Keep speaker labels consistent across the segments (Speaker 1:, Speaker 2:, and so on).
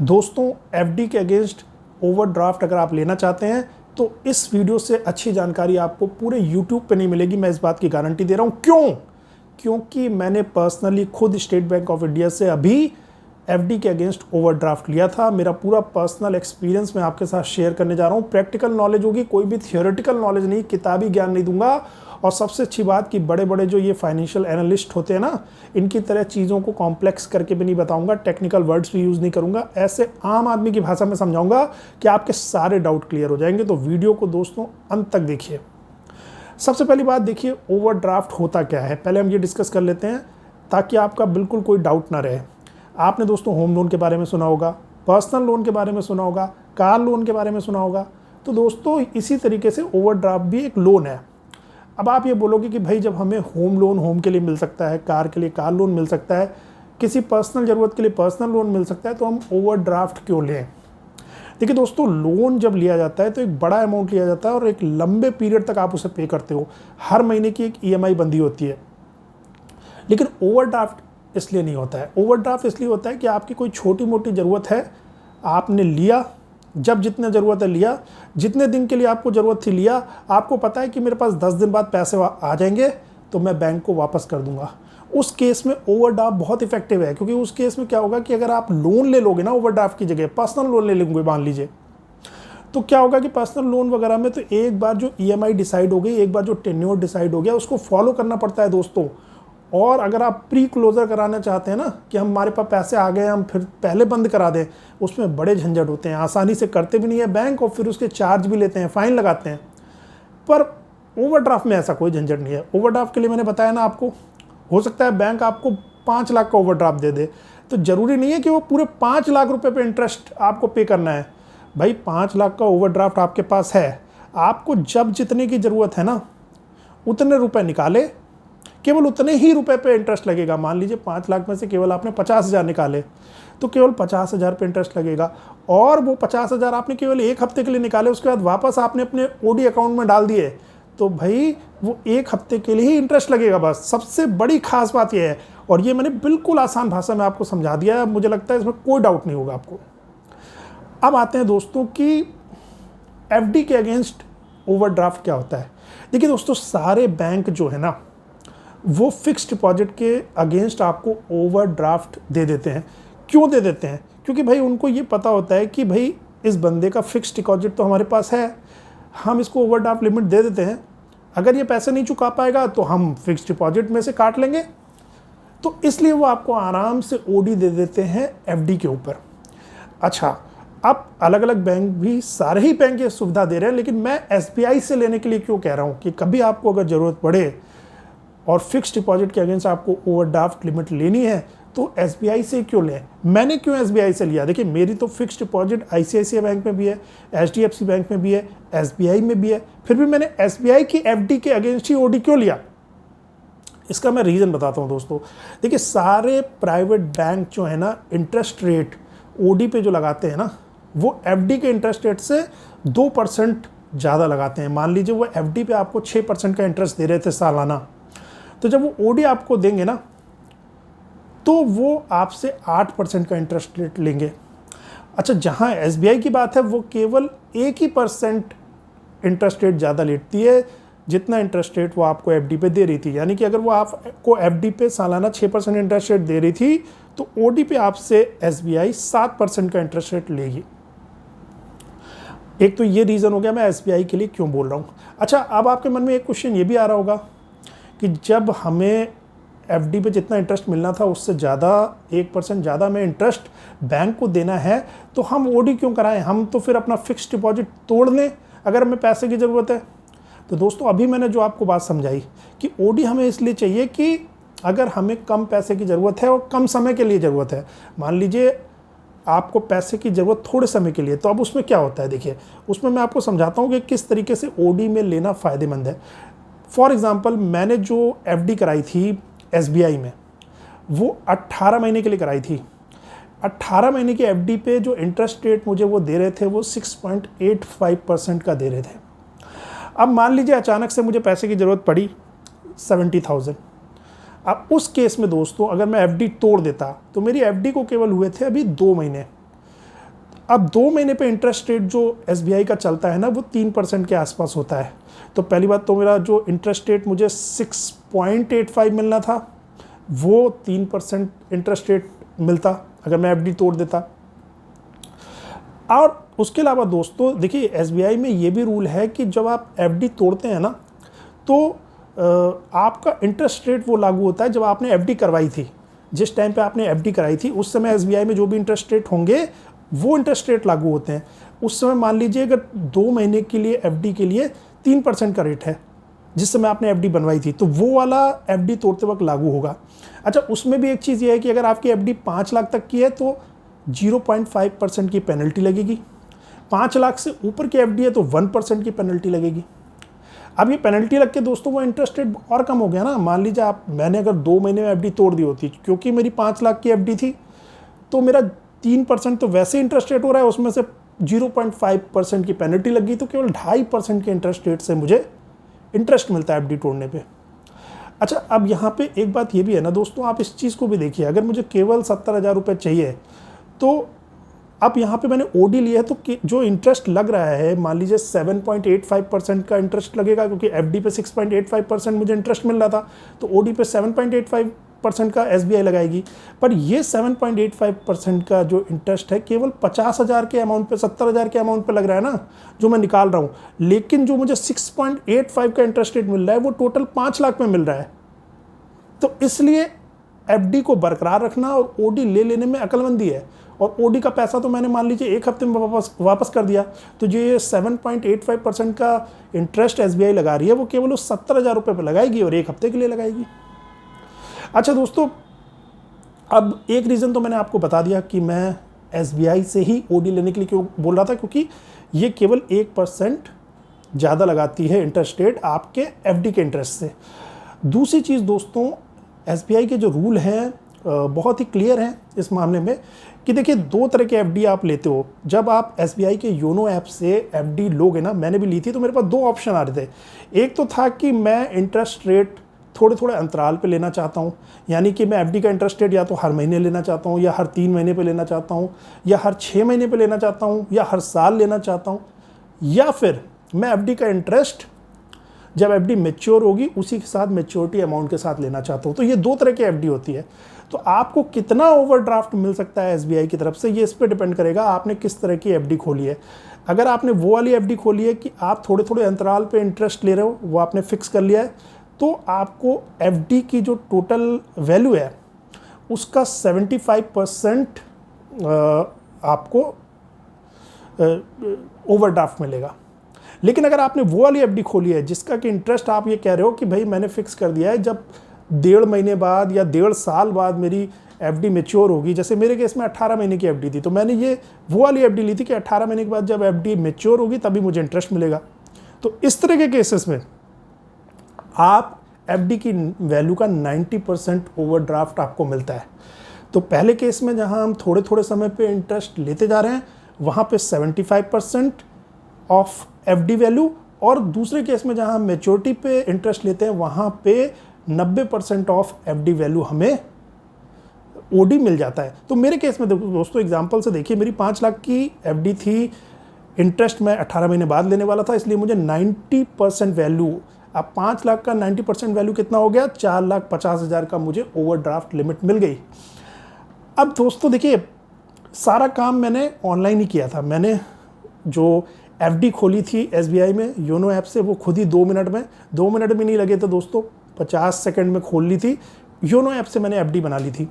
Speaker 1: दोस्तों एफडी के against overdraft अगर आप लेना चाहते हैं तो इस वीडियो से अच्छी जानकारी आपको पूरे यूट्यूब पे नहीं मिलेगी। मैं इस बात की गारंटी दे रहा हूँ। क्यों? क्योंकि मैंने पर्सनली खुद स्टेट बैंक ऑफ इंडिया से अभी एफडी के अगेंस्ट ओवरड्राफ्ट लिया था। मेरा पूरा पर्सनल एक्सपीरियंस मैं आपके साथ शेयर करने जा रहा हूँ। प्रैक्टिकल नॉलेज होगी, कोई भी थियोरेटिकल नॉलेज नहीं, किताबी ज्ञान नहीं दूंगा। और सबसे अच्छी बात कि बड़े बड़े जो ये फाइनेंशियल एनालिस्ट होते हैं ना, इनकी तरह चीज़ों को कॉम्प्लेक्स करके भी नहीं बताऊंगा, टेक्निकल वर्ड्स भी यूज़ नहीं करूंगा, ऐसे आम आदमी की भाषा में समझाऊंगा कि आपके सारे डाउट क्लियर हो जाएंगे। तो वीडियो को दोस्तों अंत तक देखिए। सबसे पहली बात देखिए, ओवरड्राफ्ट होता क्या है, पहले हम ये डिस्कस कर लेते हैं ताकि आपका बिल्कुल कोई डाउट ना रहे। आपने दोस्तों होम लोन के बारे में सुना होगा, पर्सनल लोन के बारे में सुना होगा, कार लोन के बारे में सुना होगा। तो दोस्तों इसी तरीके से ओवरड्राफ्ट भी एक लोन है। अब आप ये बोलोगे कि भाई जब हमें होम लोन होम के लिए मिल सकता है, कार के लिए कार लोन मिल सकता है, किसी पर्सनल ज़रूरत के लिए पर्सनल लोन मिल सकता है, तो हम ओवरड्राफ्ट क्यों लें? देखिए दोस्तों, लोन जब लिया जाता है तो एक बड़ा अमाउंट लिया जाता है और एक लंबे पीरियड तक आप उसे पे करते हो। हर महीने की एक ईएमआई बंधी होती है। लेकिन ओवरड्राफ्ट इसलिए नहीं होता है। ओवरड्राफ्ट इसलिए होता है कि आपकी कोई छोटी मोटी ज़रूरत है, आपने लिया, जब जितने ज़रूरत है लिया, जितने दिन के लिए आपको ज़रूरत थी लिया, आपको पता है कि मेरे पास 10 दिन बाद पैसे आ जाएंगे तो मैं बैंक को वापस कर दूंगा। उस केस में ओवरड्राफ्ट बहुत इफेक्टिव है, क्योंकि उस केस में क्या होगा कि अगर आप लोन ले लोगे ना, ओवरड्राफ्ट की जगह पर्सनल लोन ले लेंगे मान लीजिए, तो क्या होगा कि पर्सनल लोन वगैरह में तो एक बार जो ईएमआई डिसाइड हो गई, एक बार जो टेन्योर डिसाइड हो गया, उसको फॉलो करना पड़ता है दोस्तों। और अगर आप प्री क्लोजर कराना चाहते हैं ना, कि हमारे पास पैसे आ गए हम फिर पहले बंद करा दें, उसमें बड़े झंझट होते हैं, आसानी से करते भी नहीं है बैंक, और फिर उसके चार्ज भी लेते हैं, फाइन लगाते हैं। पर ओवरड्राफ्ट में ऐसा कोई झंझट नहीं है। ओवरड्राफ्ट के लिए मैंने बताया ना आपको, हो सकता है बैंक आपको 5 लाख का ओवरड्राफ्ट दे दे, तो ज़रूरी नहीं है कि वो पूरे 5 लाख रुपए पे इंटरेस्ट आपको पे करना है। भाई 5 लाख का ओवरड्राफ्ट आपके पास है, आपको जब जितने की ज़रूरत है ना उतने रुपए निकाले, केवल उतने ही रुपए पे इंटरेस्ट लगेगा। मान लीजिए 5 लाख में से केवल आपने 50,000 निकाले तो केवल 50,000 पे इंटरेस्ट लगेगा। और वो 50,000 आपने केवल एक हफ्ते के लिए निकाले, उसके बाद वापस आपने अपने ओडी अकाउंट में डाल दिए, तो भाई वो एक हफ्ते के लिए ही इंटरेस्ट लगेगा बस। सबसे बड़ी खास बात यह है, और ये मैंने बिल्कुल आसान भाषा में आपको समझा दिया है, मुझे लगता है इसमें कोई डाउट नहीं होगा आपको। अब आते हैं दोस्तों कि एफडी के अगेंस्ट ओवरड्राफ्ट क्या होता है। देखिए दोस्तों, सारे बैंक जो है ना, वो फिक्स डिपॉजिट के अगेंस्ट आपको ओवरड्राफ्ट दे देते हैं। क्यों दे देते हैं? क्योंकि भाई उनको ये पता होता है कि भाई इस बंदे का फिक्स डिपॉजिट तो हमारे पास है, हम इसको ओवरड्राफ्ट लिमिट दे देते हैं, अगर ये पैसे नहीं चुका पाएगा तो हम फिक्स डिपॉजिट में से काट लेंगे। तो इसलिए वो आपको आराम से ओडी दे देते हैं एफडी के ऊपर। अच्छा, अब अलग अलग बैंक भी, सारे ही बैंक ये सुविधा दे रहे हैं, लेकिन मैं एसबीआई से लेने के लिए क्यों कह रहा हूँ कि कभी आपको अगर ज़रूरत पड़े और फिक्स डिपॉजिट के अगेंस्ट आपको ओवरड्राफ्ट लिमिट लेनी है तो एसबीआई से क्यों लें। मैंने क्यों एसबीआई से लिया? देखिए, मेरी तो फिक्स डिपॉजिट आईसीआईसीआई बैंक में भी है, एचडीएफसी बैंक में भी है, एसबीआई में भी है, फिर भी मैंने एसबीआई की एफडी के अगेंस्ट ही ओडी क्यों लिया? इसका मैं रीज़न बताता हूँ दोस्तों। देखिए, सारे प्राइवेट बैंक जो है ना, इंटरेस्ट रेट ओडी पे जो लगाते हैं ना, वो एफडी के इंटरेस्ट रेट से 2% ज़्यादा लगाते हैं। मान लीजिए वो एफडी पे आपको 6% का इंटरेस्ट दे रहे थे सालाना, तो जब वो ओडी आपको देंगे ना, तो वो आपसे 8% का इंटरेस्ट रेट लेंगे। अच्छा, जहाँ एसबीआई की बात है, वो केवल 1% इंटरेस्ट रेट ज़्यादा लेती है जितना इंटरेस्ट रेट वो आपको एफडी पे दे रही थी। यानी कि अगर वो आपको एफडी पे सालाना 6% इंटरेस्ट रेट दे रही थी, तो ओडी पे आपसे एसबीआई 7% का इंटरेस्ट रेट लेगी। एक तो ये रीज़न हो गया मैं एसबीआई के लिए क्यों बोल रहा हूँ। अच्छा, अब आपके मन में एक क्वेश्चन ये भी आ रहा होगा कि जब हमें एफडी पे जितना इंटरेस्ट मिलना था उससे ज़्यादा, 1% ज़्यादा में इंटरेस्ट बैंक को देना है, तो हम ओडी क्यों कराएं? हम तो फिर अपना फिक्स डिपॉजिट तोड़ लें अगर हमें पैसे की ज़रूरत है। तो दोस्तों, अभी मैंने जो आपको बात समझाई कि ओडी हमें इसलिए चाहिए कि अगर हमें कम पैसे की ज़रूरत है और कम समय के लिए ज़रूरत है, मान लीजिए आपको पैसे की ज़रूरत थोड़े समय के लिए, तो अब उसमें क्या होता है, देखिए उसमें मैं आपको समझाता हूँ कि किस तरीके से ओडी में लेना फ़ायदेमंद है। फॉर एग्ज़ाम्पल, मैंने जो एफडी कराई थी एसबीआई में, वो 18 महीने के लिए कराई थी। 18 महीने की एफडी पे जो इंटरेस्ट रेट मुझे वो दे रहे थे, वो 6.85% का दे रहे थे। अब मान लीजिए अचानक से मुझे पैसे की ज़रूरत पड़ी 70,000। अब उस केस में दोस्तों, अगर मैं एफडी तोड़ देता तो मेरी एफडी को केवल हुए थे अभी 2 महीने, अब 2 महीने पे इंटरेस्ट रेट जो SBI का चलता है ना वो 3% के आसपास होता है। तो पहली बात तो मेरा जो इंटरेस्ट रेट मुझे 6.85 मिलना था वो 3% इंटरेस्ट रेट मिलता अगर मैं FD तोड़ देता। और उसके अलावा दोस्तों देखिए SBI में ये भी रूल है कि जब आप FD तोड़ते हैं ना तो आपका इंटरेस्ट रेट वो लागू होता है जब आपने FD करवाई थी। जिस टाइम पे आपने FD कराई थी उस समय SBI में जो भी इंटरेस्ट रेट होंगे वो इंटरेस्ट रेट लागू होते हैं। उस समय मान लीजिए अगर 2 महीने के लिए FD के लिए 3% का रेट है जिस समय आपने FD बनवाई थी तो वो वाला FD तोड़ते वक्त लागू होगा। अच्छा, उसमें भी एक चीज़ ये है कि अगर आपकी FD 5 लाख तक की है तो 0.5% की पेनल्टी लगेगी। 5 लाख से ऊपर की FD है तो 1% की पेनल्टी लगेगी। अब ये पेनल्टी लग के दोस्तों वो इंटरेस्ट रेट और कम हो गया ना। मान लीजिए मैंने अगर 2 महीने में FD तोड़ दी होती क्योंकि मेरी 5 लाख की FD थी तो मेरा 3% तो वैसे इंटरेस्ट रेट हो रहा है, उसमें से 0.5% की पेनल्टी लग गई तो केवल 2.5% के इंटरेस्ट रेट से मुझे इंटरेस्ट मिलता है FD तोड़ने पे। अच्छा, अब यहाँ पे एक बात ये भी है ना दोस्तों, आप इस चीज़ को भी देखिए, अगर मुझे केवल 70,000 रुपये चाहिए तो अब यहाँ पे मैंने OD लिया है तो जो इंटरेस्ट लग रहा है मान लीजिए 7.85% का इंटरेस्ट लगेगा क्योंकि FD पे 6.85% मुझे इंटरेस्ट मिल रहा था तो OD पे 7.85% का SBI लगाएगी। पर ये 7.85% का जो इंटरेस्ट है केवल 50,000 के अमाउंट पे, 70,000 के अमाउंट पे लग रहा है ना जो मैं निकाल रहा हूँ, लेकिन जो मुझे 6.85 का इंटरेस्ट रेट मिल रहा है वो टोटल 5 लाख में मिल रहा है। तो इसलिए FD को बरकरार रखना और OD ले लेने में अक्लमंदी है। और OD का पैसा तो मैंने मान लीजिए 1 हफ्ते में वापस कर दिया तो जो ये 7.85% का इंटरेस्ट SBI लगा रही है वो केवल उस 70,000 रुपये पर लगाएगी और 1 हफ्ते के लिए लगाएगी। अच्छा दोस्तों, अब एक रीज़न तो मैंने आपको बता दिया कि मैं SBI से ही OD लेने के लिए क्यों बोल रहा था, क्योंकि ये केवल 1% ज़्यादा लगाती है इंटरेस्ट रेट आपके FD के इंटरेस्ट से। दूसरी चीज़ दोस्तों, SBI के जो रूल हैं बहुत ही क्लियर हैं इस मामले में कि देखिए 2 तरह के FD आप लेते हो। जब आप SBI के योनो ऐप से FD लोगे ना, मैंने भी ली थी तो मेरे पास 2 ऑप्शन आ रहे थे। एक तो था कि मैं इंटरेस्ट रेट थोड़े थोड़े अंतराल पे लेना चाहता हूँ, यानी कि मैं FD का इंटरेस्ट रेट या तो हर महीने लेना चाहता हूँ या हर 3 महीने पे लेना चाहता हूँ या हर 6 महीने पे लेना चाहता हूँ या हर साल लेना चाहता हूँ, या फिर मैं FD का इंटरेस्ट जब FD मैच्योर होगी उसी के साथ मैच्योरिटी अमाउंट के साथ लेना चाहता हूँ। तो ये 2 तरह की FD होती है। तो आपको कितना ओवरड्राफ्ट मिल सकता है SBI की तरफ से ये इस पर डिपेंड करेगा आपने किस तरह की FD खोली है। अगर आपने वो वाली FD खोली है कि आप थोड़े थोड़े अंतराल पे इंटरेस्ट ले रहे हो, वो आपने फिक्स कर लिया है, तो आपको FD की जो टोटल वैल्यू है उसका 75% आपको ओवरड्राफ्ट मिलेगा। लेकिन अगर आपने वो वाली FD खोली है जिसका कि इंटरेस्ट आप ये कह रहे हो कि भाई मैंने फिक्स कर दिया है जब 1.5 महीने बाद या 1.5 साल बाद मेरी FD मैच्योर होगी, जैसे मेरे केस में 18 महीने की FD थी तो मैंने ये वो वाली FD ली थी कि 18 महीने के बाद जब FD मैच्योर होगी तभी मुझे इंटरेस्ट मिलेगा। तो इस तरह के केसेस में आप FD की वैल्यू का 90% ओवरड्राफ्ट आपको मिलता है। तो पहले केस में जहां हम थोड़े थोड़े समय पे इंटरेस्ट लेते जा रहे हैं वहां पे 75% ऑफ FD वैल्यू, और दूसरे केस में जहां हम मैच्योरिटी पे इंटरेस्ट लेते हैं वहां पे 90% ऑफ FD वैल्यू हमें OD मिल जाता है। तो मेरे केस में दोस्तों एग्जांपल से देखिए, मेरी 5 लाख की FD थी, इंटरेस्ट मैं 18 महीने बाद लेने वाला था, इसलिए मुझे 90% वैल्यू, अब 5 लाख का 90% वैल्यू कितना हो गया, 4,50,000 का मुझे ओवरड्राफ्ट लिमिट मिल गई। अब दोस्तों देखिए सारा काम मैंने ऑनलाइन ही किया था। मैंने जो FD खोली थी SBI में योनो ऐप से वो खुद ही 2 मिनट भी नहीं लगे थे दोस्तों, 50 सेकंड में खोल ली थी। योनो ऐप से मैंने FD बना ली थी,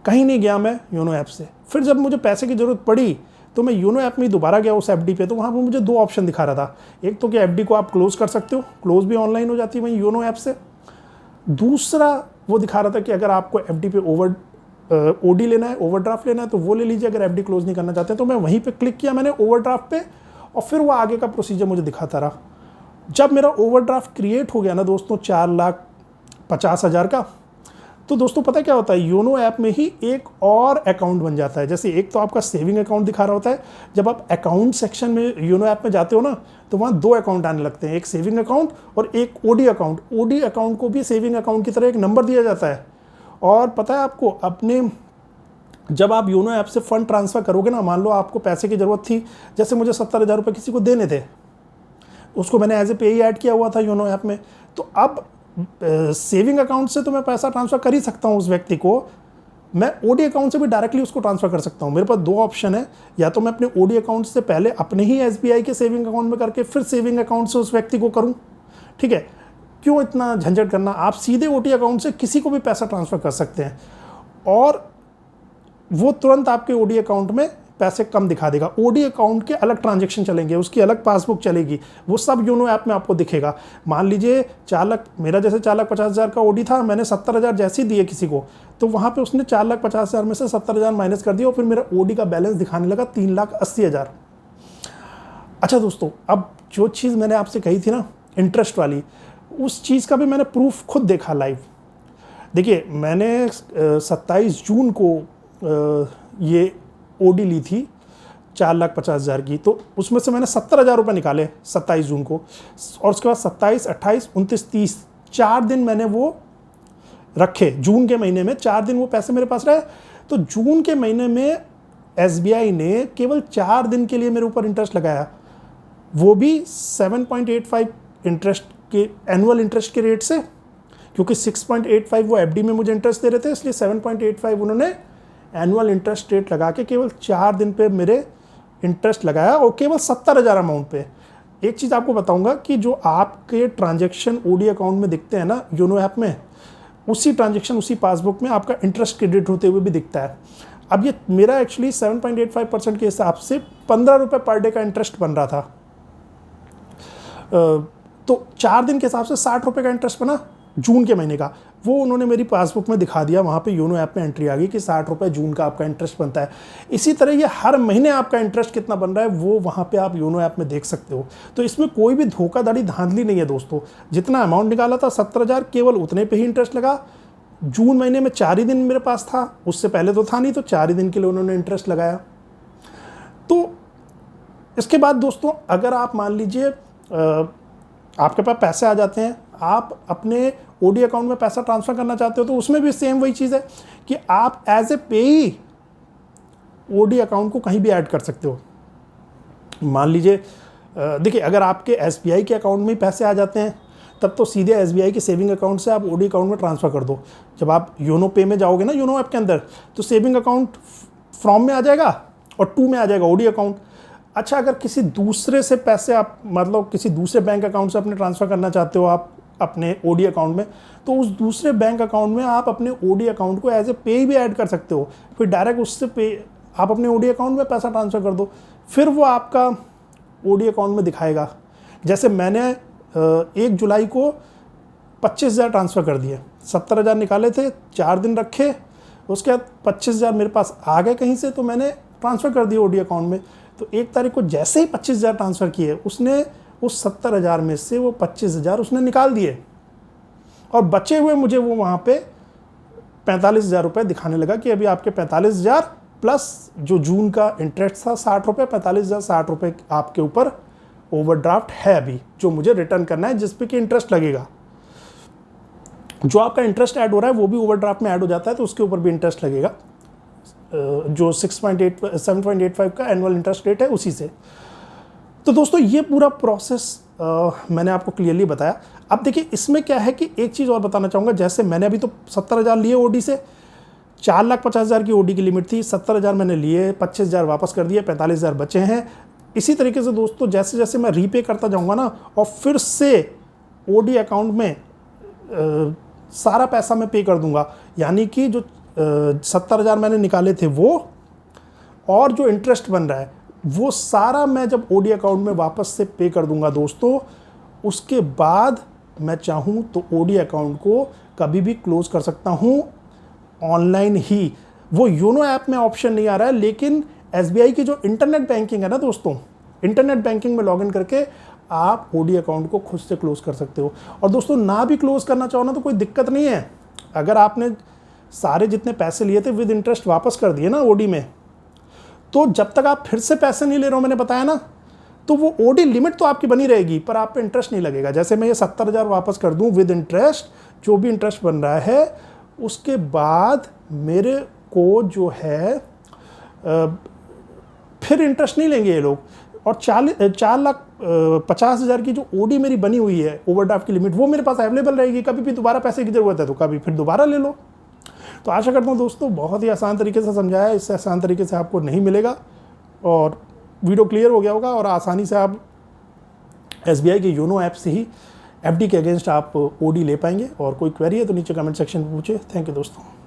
Speaker 1: कहीं नहीं गया मैं योनो ऐप से। फिर जब मुझे पैसे की ज़रूरत पड़ी तो मैं योनो ऐप में दोबारा गया उस FD पे, तो वहाँ पर मुझे 2 ऑप्शन दिखा रहा था। एक तो कि FD को आप क्लोज़ कर सकते हो, क्लोज़ भी ऑनलाइन हो जाती है वहीं योनो ऐप से। दूसरा वो दिखा रहा था कि अगर आपको FD पे OD लेना है, ओवरड्राफ्ट लेना है तो वो ले लीजिए, अगर FD क्लोज़ नहीं करना चाहते हैं। तो मैं वहीं पे क्लिक किया मैंने ओवरड्राफ्ट पे, और फिर वो आगे का प्रोसीजर मुझे दिखाता रहा। जब मेरा ओवरड्राफ्ट क्रिएट हो गया ना दोस्तों 4,50,000 का, तो दोस्तों पता क्या होता है, योनो ऐप में ही एक और अकाउंट बन जाता है। जैसे एक तो आपका सेविंग अकाउंट दिखा रहा होता है, जब आप अकाउंट सेक्शन में योनो ऐप में जाते हो ना तो वहाँ 2 अकाउंट आने लगते हैं, एक सेविंग अकाउंट और एक OD अकाउंट। OD अकाउंट को भी सेविंग अकाउंट की तरह एक नंबर दिया जाता है। और पता है आपको, अपने जब आप योनो ऐप से फंड ट्रांसफ़र करोगे ना, मान लो आपको पैसे की ज़रूरत थी, जैसे मुझे 70,000 रुपये किसी को देने थे, उसको मैंने एज ए पे ही ऐड किया हुआ था योनो ऐप में, तो अब सेविंग अकाउंट से तो मैं पैसा ट्रांसफ़र कर ही सकता हूँ उस व्यक्ति को, मैं ओडी अकाउंट से भी डायरेक्टली उसको ट्रांसफ़र कर सकता हूँ। मेरे पास दो ऑप्शन है, या तो मैं अपने ओडी अकाउंट से पहले अपने ही एसबीआई के सेविंग अकाउंट में करके फिर सेविंग अकाउंट से उस व्यक्ति को करूँ, ठीक है, क्यों इतना झंझट करना, आप सीधे ओडी अकाउंट से किसी को भी पैसा ट्रांसफ़र कर सकते हैं और वो तुरंत आपके ओडी अकाउंट में पैसे कम दिखा देगा। ओडी अकाउंट के अलग ट्रांजैक्शन चलेंगे, उसकी अलग पासबुक चलेगी, वो सब योनो ऐप में आपको दिखेगा। मान लीजिए 4 लाख, मेरा जैसे 4,50,000 का ओडी था, मैंने 70,000 जैसे ही दिए किसी को, तो वहाँ पे उसने 4,50,000 में से 70,000 माइनस कर दिया और फिर मेरा ओडी का बैलेंस दिखाने लगा 3,80,000। अच्छा दोस्तों, अब जो चीज़ मैंने आपसे कही थी ना इंटरेस्ट वाली, उस चीज़ का भी मैंने प्रूफ खुद देखा लाइव। देखिए, मैंने 27 जून को ये ओडी ली थी 4,50,000 की, तो उसमें से मैंने 70,000 रुपये निकाले 27 जून को, और उसके बाद 27, 28, 29, 30 4 दिन मैंने वो रखे। जून के महीने में 4 दिन वो पैसे मेरे पास रहे। तो जून के महीने में एसबीआई ने केवल 4 दिन के लिए मेरे ऊपर इंटरेस्ट लगाया, वो भी 7.85 इंटरेस्ट के एनुअल इंटरेस्ट के रेट से, क्योंकि 6.85 वो एफडी में मुझे इंटरेस्ट दे रहे थे, इसलिए 7.85 उन्होंने एनुअल इंटरेस्ट रेट लगा के केवल 4 दिन पे मेरे इंटरेस्ट लगाया, और केवल 70,000 अमाउंट पे। एक चीज़ आपको बताऊंगा कि जो आपके ट्रांजैक्शन ओडी अकाउंट में दिखते हैं ना योनो ऐप में, उसी ट्रांजैक्शन उसी पासबुक में आपका इंटरेस्ट क्रेडिट होते हुए भी दिखता है। अब ये मेरा एक्चुअली 7.85% के हिसाब से 15 रुपये पर डे का इंटरेस्ट बन रहा था, तो 4 दिन के हिसाब से 60 रुपये का इंटरेस्ट बना जून के महीने का। वो उन्होंने मेरी पासबुक में दिखा दिया, वहाँ पे योनो ऐप में एंट्री आ गई कि 60 रुपये जून का आपका इंटरेस्ट बनता है। इसी तरह ये हर महीने आपका इंटरेस्ट कितना बन रहा है वो वहाँ पे आप योनो ऐप में देख सकते हो। तो इसमें कोई भी धोखाधड़ी धांधली नहीं है दोस्तों। जितना अमाउंट निकाला था 70,000, केवल उतने पे ही इंटरेस्ट लगा। जून महीने में 4 ही दिन मेरे पास था, उससे पहले तो था नहीं, तो 4 ही दिन के लिए उन्होंने इंटरेस्ट लगाया। तो इसके बाद दोस्तों, अगर आप मान लीजिए आपके पास पैसे आ जाते हैं, आप अपने ओडी अकाउंट में पैसा ट्रांसफ़र करना चाहते हो, तो उसमें भी सेम वही चीज़ है कि आप एज ए पेई ओडी अकाउंट को कहीं भी ऐड कर सकते हो। मान लीजिए देखिए, अगर आपके एसबीआई के अकाउंट में ही पैसे आ जाते हैं, तब तो सीधे एसबीआई के सेविंग अकाउंट से आप ओडी अकाउंट में ट्रांसफ़र कर दो। जब आप योनो पे में जाओगे ना, योनो ऐप के अंदर, तो सेविंग अकाउंट फ्रॉम में आ जाएगा और टू में आ जाएगा ओडी अकाउंट। अच्छा, अगर किसी दूसरे से पैसे आप मतलब किसी दूसरे बैंक अकाउंट से अपने ट्रांसफ़र करना चाहते हो आप अपने ओडी अकाउंट में, तो उस दूसरे बैंक अकाउंट में आप अपने ओडी अकाउंट को एज ए पे भी ऐड कर सकते हो। फिर डायरेक्ट उससे पे आप अपने ओडी अकाउंट में पैसा ट्रांसफ़र कर दो, फिर वो आपका ओडी अकाउंट में दिखाएगा। जैसे मैंने 1 जुलाई को 25,000 ट्रांसफ़र कर दिए, 70,000 निकाले थे, 4 दिन रखे, उसके बाद 25,000 मेरे पास आ गए कहीं से, तो मैंने ट्रांसफ़र कर दिया ओडी अकाउंट में। तो 1 तारीख को जैसे ही 25,000 ट्रांसफ़र किए, उसने उस 70,000 में से वो 25,000 उसने निकाल दिए, और बचे हुए मुझे वो वहाँ पे 45,000 रुपये दिखाने लगा कि अभी आपके 45,000 प्लस जो जून का इंटरेस्ट था 60 रुपये, 45,000 60 रुपये आपके ऊपर ओवरड्राफ्ट है अभी, जो मुझे रिटर्न करना है, जिस पे कि इंटरेस्ट लगेगा। जो आपका इंटरेस्ट ऐड हो रहा है वो भी ओवरड्राफ्ट में ऐड हो जाता है, तो उसके ऊपर भी इंटरेस्ट लगेगा, जो 7.85 का एनुअल इंटरेस्ट रेट है उसी से। तो दोस्तों, ये पूरा प्रोसेस मैंने आपको क्लियरली बताया। अब देखिए, इसमें क्या है कि एक चीज़ और बताना चाहूँगा। जैसे मैंने अभी तो 70,000 लिए ओडी से, 4,50,000 की ओडी की लिमिट थी, 70,000 मैंने लिए, 25,000 वापस कर दिए, 45,000 बचे हैं। इसी तरीके से दोस्तों, जैसे जैसे मैं रीपे करता जाऊँगा ना, और फिर से ओडी अकाउंट में सारा पैसा मैं पे कर दूँगा, यानी कि जो 70,000 मैंने निकाले थे वो, और जो इंटरेस्ट बन रहा है वो सारा मैं जब ओडी अकाउंट में वापस से पे कर दूंगा दोस्तों, उसके बाद मैं चाहूँ तो ओडी अकाउंट को कभी भी क्लोज कर सकता हूँ ऑनलाइन ही। वो योनो ऐप में ऑप्शन नहीं आ रहा है, लेकिन एसबीआई की जो इंटरनेट बैंकिंग है ना दोस्तों, इंटरनेट बैंकिंग में लॉगिन करके आप ओडी अकाउंट को खुद से क्लोज कर सकते हो। और दोस्तों, ना भी क्लोज करना चाहो ना तो कोई दिक्कत नहीं है। अगर आपने सारे जितने पैसे लिए थे विद इंटरेस्ट वापस कर दिए ना ओडी में, तो जब तक आप फिर से पैसे नहीं ले रहे हो, मैंने बताया ना, तो वो ओडी लिमिट तो आपकी बनी रहेगी, पर आप पे इंटरेस्ट नहीं लगेगा। जैसे मैं ये 70,000 वापस कर दूं विद इंटरेस्ट, जो भी इंटरेस्ट बन रहा है, उसके बाद मेरे आपको जो है फिर इंटरेस्ट नहीं लेंगे ये लोग। और 4,50,000 की जो ओडी मेरी बनी हुई है ओवरड्राफ्ट की लिमिट, वो मेरे पास अवेलेबल रहेगी। कभी भी दोबारा पैसे की ज़रूरत है तो कभी फिर दोबारा ले लो। तो आशा करता हूँ दोस्तों बहुत ही आसान तरीके से समझाया, इससे आसान तरीके से आपको नहीं मिलेगा। और वीडियो क्लियर हो गया होगा और आसानी से आप SBI के योनो ऐप से ही FD के अगेंस्ट आप OD ले पाएंगे। और कोई क्वेरी है तो नीचे कमेंट सेक्शन में पूछे। थैंक यू दोस्तों।